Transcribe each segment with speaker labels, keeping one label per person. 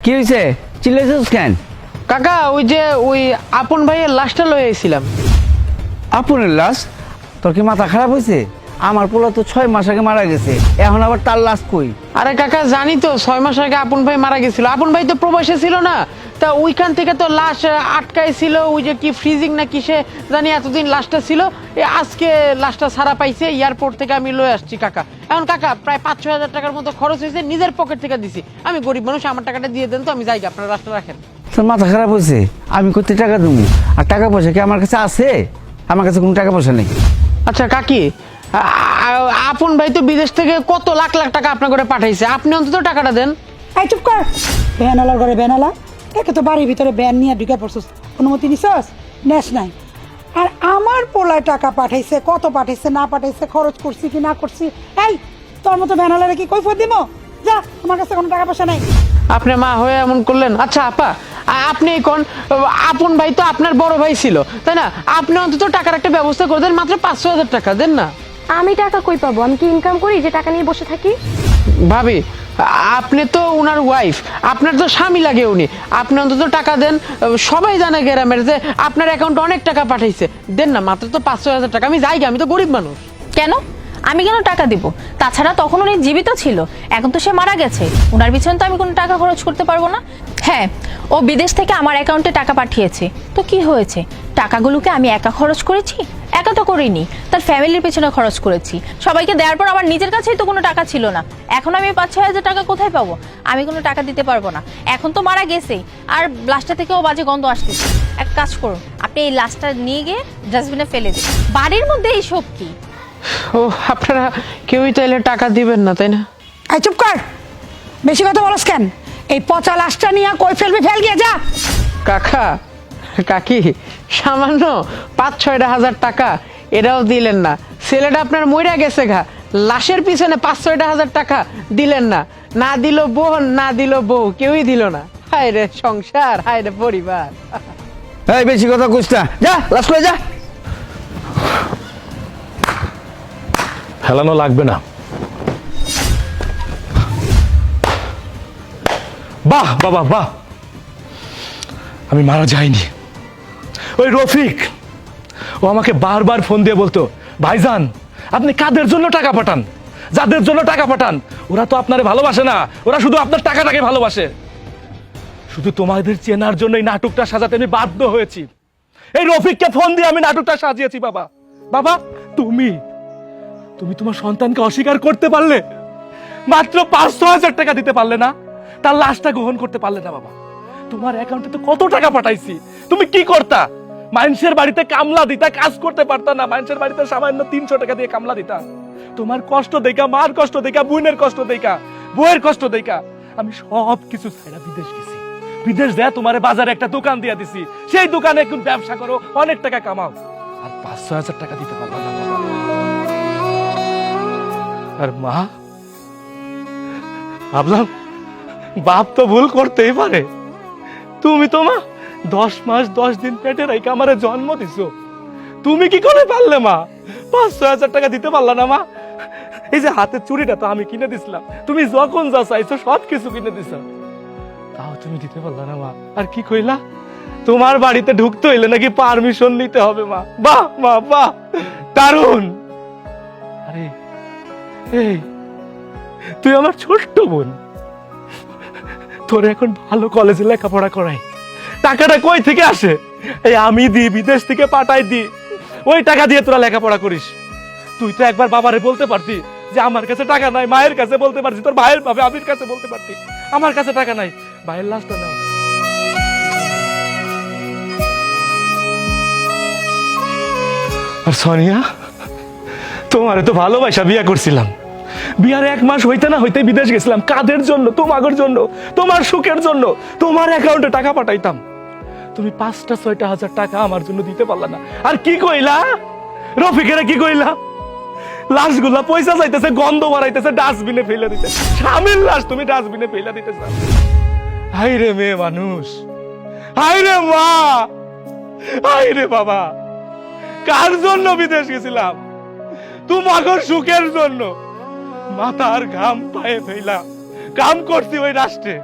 Speaker 1: কি হয়েছে? চিল্লাইছিস কেন?
Speaker 2: কাকা ওই আপন ভাইয়ের লাশটা লয়ে আইছিলাম।
Speaker 1: আপনের লাশ? তোর কি মাথা খারাপ হয়েছে? আমার পোলা তো 6 মাস আগে মারা গেছে, এখন আবার তার লাশ কই?
Speaker 2: আরে কাকা জানি তো 6 মাস আগে আপন ভাই মারা গেছিল। আপন ভাই তো প্রবাসে ছিল না, তা ওইখান থেকে তো লাশ আটকাইছিল ওই যে কি ফ্রিজিং না কিসে জানি এতদিন লাশটা ছিল। আজকে লাশটা ছাড়া পাইছে, এয়ারপোর্ট থেকে আমি লয়ে আসছি কাকা। এখন কাকা প্রায় 5-6 হাজার টাকার মতো খরচ হয়েছে, নিজের পকেট থেকে দিছি। আমি গরিব মানুষ, আমার টাকাটা দিয়ে দেন তো, আমি যাই, আপনার লাশটা রাখেন।
Speaker 1: তোর মাথা খারাপ হয়েছে? আমি কোথায় টাকা দেবো? আর টাকা পয়সা কি আমার কাছে আছে? আমার কাছে কোনো টাকা পয়সা নেই।
Speaker 2: আচ্ছা কাকি, আপন ভাই তো বিদেশ থেকে কত লাখ লাখ টাকা আপনার করে পাঠাইছে, আপনি অন্তত টাকাটা দেন।
Speaker 3: এই চুপ কর। ভ্যানালার ঘরে ভ্যানালা, একে তো বাড়ির ভিতরে ভ্যান নিয়ে ঢুকে পড়ছস, অনুমতি নিছস? নেস নাই। আর আমার পোলায় টাকা পাঠাইছে, কত পাঠাইছে না পাঠাইছে, খরচ করছি কি না করছি, এই তোর মতো ভ্যানালারে কি কৈফিয়ত দিব? যা, আমার কাছে কোনো টাকা পয়সা নাই।
Speaker 2: আপনি মা হয়ে এমন করলেন? আচ্ছা আপা, আপনি কোন আপন ভাই তো আপনার বড় ভাই ছিল তাই না? আপনি অন্তত টাকার একটা ব্যবস্থা করে দেন, মাত্র 500,000 টাকা দেন না।
Speaker 4: আমি টাকা কই পাবো? আমি কি ইনকাম করি যে টাকা নিয়ে বসে থাকি?
Speaker 2: ভাবি, আপনি তো উনার ওয়াইফ, আপনার তো স্বামী লাগে উনি, আপনি অন্তত টাকা দেন। সবাই জানে গ্রামের যে আপনার অ্যাকাউন্টে অনেক টাকা পাঠাইছে, দেন না, মাত্র তো 500,000 টাকা। আমি যাই, আমি তো গরিব মানুষ।
Speaker 4: কেন? আমি কেন টাকা দিব? তাছাড়া তখন উনি জীবিত ছিল, এখন তো সে মারা গেছে। ওনার পিছনে তো আমি কোনো টাকা খরচ করতে পারবো না। হ্যাঁ, ও বিদেশ থেকে আমার অ্যাকাউন্টে টাকা পাঠিয়েছে, তো কি হয়েছে? টাকাগুলোকে আমি একা খরচ করেছি? একা তো করিনি, তার ফ্যামিলির পেছনে খরচ করেছি। সবাইকে দেওয়ার পর আমার নিজের কাছেই তো কোনো টাকা ছিল না। এখন আমি 5-6 হাজার টাকা কোথায় পাবো? আমি কোনো টাকা দিতে পারবো না। এখন তো মারা গেছেই, আর লাশটা থেকেও বাজে গন্ধ আসতেছে। এক কাজ করুন, আপনি এই লাশটা নিয়ে গিয়ে ডাস্টবিনে ফেলে দিন। বাড়ির মধ্যে এইসব কি?
Speaker 2: ও, আপনারা কেউই তাইলে টাকা দিবেন না তাই না?
Speaker 3: এই চুপ কর, বেশি কথা বলস কেন? এই পচা লাশটা নিয়ে কই ফেলবি, ফেল গিয়ে যা।
Speaker 2: কাকা কাকি, সামান্য 5-6 হাজার টাকা এটাও দিলেন না। ছেলেটা আপনার মইরা গেছে ঘা, লাশের পিছনে 5-6 হাজার টাকা দিলেন না। না দিল বোন, না দিল বউ, কেউই দিল না। হায় রে সংসার, হায় রে পরিবার।
Speaker 1: এই বেশি কথা কইস না, যা লাশ করে যা।
Speaker 5: হেলানো লাগবে না। বাহ বাবা বাহ, আমি মারা যাইনি। ওই রফিক, ও আমাকে বারবার ফোন দিয়ে বলতো, ভাইজান আপনি কাদের জন্য টাকা পাঠান? যাদের জন্য টাকা পাঠান ওরা তো আপনারে ভালোবাসে না, ওরা শুধু আপনার টাকাটাকে ভালোবাসে। শুধু তোমাদের চেনার জন্য এই নাটকটা সাজাতে আমি বাধ্য হয়েছি। এই রফিককে ফোন দিয়ে আমি নাটকটা সাজিয়েছি। বাবা বাবা, তুমি তুমি তোমার সন্তানকে অস্বীকার করতে পারলে? মাত্র 500 হাজার টাকা দিতে পারলে না? তার লাশটা গ্রহণ করতে পারলে না? বাবা, তোমার অ্যাকাউন্টে তো কত টাকা পাঠাইছি, তুমি কি করতা? মানুষের বাড়িতে কামলা দিতা, কাজ করতে পারতা না? মানুষের বাড়িতে সামান্য 300 টাকা দিয়ে কামলা দিতা। তোমার কষ্ট দেখা, মার কষ্ট দেখা, বোনের কষ্ট দেখা, বউয়ের কষ্ট দেখা আমি সব কিছু ছাইড়া বিদেশ গেছি। বিদেশ যায় তোমার বাজারে একটা দোকান দিয়ে দিছি, সেই দোকানে এখন ব্যবসা করো, অনেক টাকা কামাও, আর 500 হাজার টাকা দিতে পারবা না? বাবা আর মা, ভাবলাম বাপ তো ভুল করতেই পারে। তুমি তো মা 10 মাস 10 দিন পেটে রেখে আমারে জন্ম দিছো, তুমি কি করে পারলে মা 500 হাজার টাকা দিতে পারলা না? মা, এই যে হাতের চুড়িটা তো আমি কিনে দিছিলাম, তুমি যখন যা চাইছো সব কিছু কিনে দিছো, তাও তুমি দিতে পারলা না? মা, আর কি কইলা তোমার বাড়িতে ঢুকতে হইলে নাকি পারমিশন নিতে হবে? মা, বাহ মা বাহ, দারুণ। আরে এই, তুই আমার ছোট্ট বোন, তোর এখন ভালো কলেজে লেখাপড়া করাই, টাকাটা কই থেকে আসে? এই আমি দিই, বিদেশ থেকে পাঠাই দিই, ওই টাকা দিয়ে তোরা লেখাপড়া করিস। তুই তো একবার বাবারে বলতে পারতি যে আমার কাছে টাকা নাই, মায়ের কাছে বলতে পারতি, তোর ভাইয়ের ভাবে আবির কাছে বলতে পারতি আমার কাছে টাকা নাই, ভাইয়ের লাশটা নাও। আর সোনিয়া, তোমারে তো ভালোবাসা বিয়ে করছিলাম, বিয়ার 1 মাস হইতে না হইতে বিদেশ গেছিলাম। কাদের জন্য? তোমাদের জন্য, তোমার সুখের জন্য। তোমার অ্যাকাউন্টে টাকা পাঠাইতাম, তুমি 5-6 হাজার টাকা আমার জন্য দিতে পারলা না। আর কি কইলা রফিকেরা, কি কইলা? লাশগুলা পয়সা চাইতেছে, গন্ধ বাড়াইতেছে, ডাস্টবিনে ফেলে দিতে। স্বামীর লাশ তুমি ডাস্টবিনে ফেলে দিতে চাও? হাই রে মেয়ে মানুষ, হাই রে মা, হাই রে বাবা, কার জন্য বিদেশ গেছিলাম? তোমার সুখের জন্য। মাথার ঘাম পায়ে ফেলা কাম করছি ওই রাষ্ট্রে,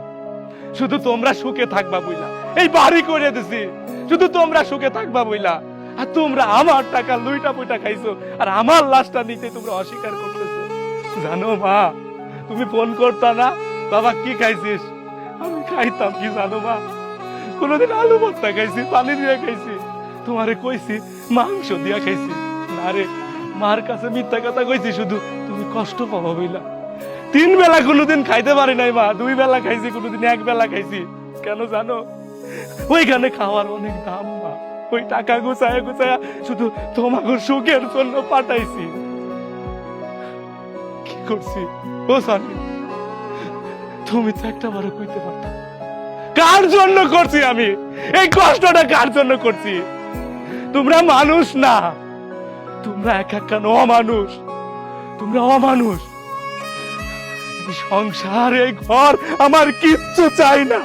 Speaker 5: শুধু তোমরা সুখে থাকবা বইলা এই বাড়ি করে দিছি, শুধু তোমরা সুখে থাকবা বইলা। আর তোমরা আমার টাকা লুইটা পুইটা খাইছো, আর আমার লাশটা নিতে তোমরা অস্বীকার করতেছো। জানো মা, তুমি ফোন করতা না, বাবা কি খাইছিস? আমি খাইতাম কি জানো মা, কোনোদিন আলু ভর্তা খাইছি, পানি দিয়ে খাইছি, তোমারে কইছি মাংস দিয়া খাইছি না রে। মার কাছে মিথ্যা কথা কইছি শুধু তুমি কষ্ট পাবো বইলা। 3 বেলা কোনোদিন খাইতে পারি নাই মা, 2 বেলা খাইছি, কোনোদিন 1 বেলা খাইছি। কেন জানো? ওইখানে খাওয়ার অনেক দাম মা, ওই টাকা গুছায়া গুছায়া শুধু তোমাকে সুখের জন্য পাঠাইছি। কি করছি ও সানি, তুমি তো একটা বারো কইতে পারতো কার জন্য করছি আমি এই কষ্টটা, কার জন্য করছি? তোমরা মানুষ না, তোমরা এক একখান অমানুষ, তোমরা অমানুষ। এই সংসার, এই ঘর আমার কিচ্ছু চাই না,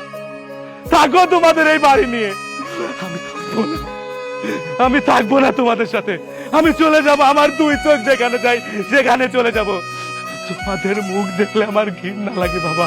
Speaker 5: থাকো তোমাদের এই বাড়ি নিয়ে। আমি থাকবো না, আমি থাকবো না তোমাদের সাথে, আমি চলে যাব, আমার 2 চোখ যেখানে যাই সেখানে চলে যাব। তোমাদের মুখ দেখলে আমার ঘৃণা লাগে বাবা।